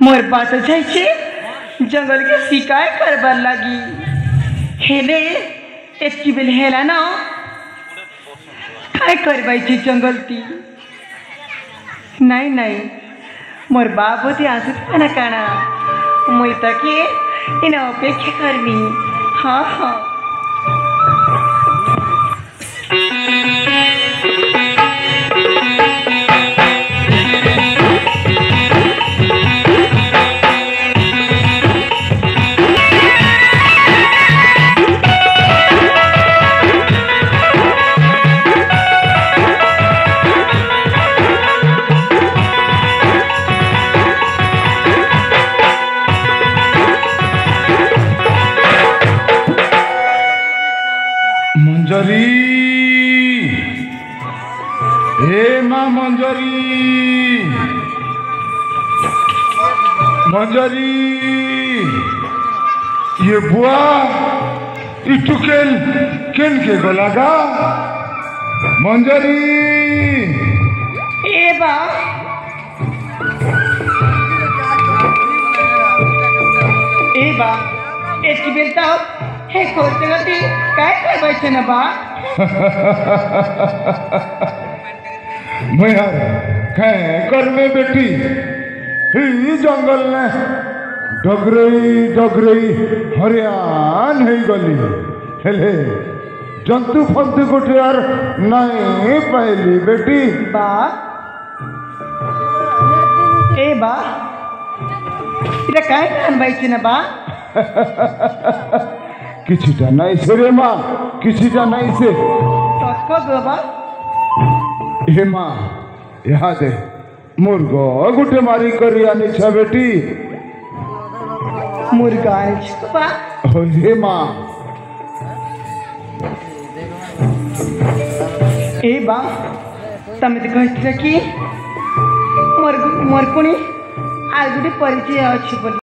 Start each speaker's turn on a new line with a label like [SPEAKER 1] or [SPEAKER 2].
[SPEAKER 1] मोर बात जाइए जंगल के शिकार करबार लगी हेले एतकी बेल हेला ना काय करबाई जंगल ती नहीं नहीं मोर बाबूती आसुत ना काना मुई तके इन अपेक्षा करमी हाँ हाँ
[SPEAKER 2] मंजरी हे माँ मंजरी मंजरी ये बुआ इटुकेल केन के गलागा मंजरी
[SPEAKER 1] ए बा एतकी बेलता हे खोलते गती काय करबायचे ना बा
[SPEAKER 2] मैं काय करमे बेटी ही जंगल ने डगरई डगरई हरियान है गली हेले जंतु फंतु गोटे यार नहीं पाइली बेटी
[SPEAKER 1] बा ए बा इटा काय अनबायचे ना बा
[SPEAKER 2] किछिटा नहीं से रे माँ किछिटा नहीं से
[SPEAKER 1] तत्को बाबा
[SPEAKER 2] हे माँ यहाँ दे मुर्गो गुटे मारी करी आनी छा बेटी
[SPEAKER 1] मुर्गा आनी छा बा
[SPEAKER 2] हे माँ
[SPEAKER 1] ए बा तमे तो कहते कि मोर मोर पुणी आज गुटे परिचय अच्छी बोली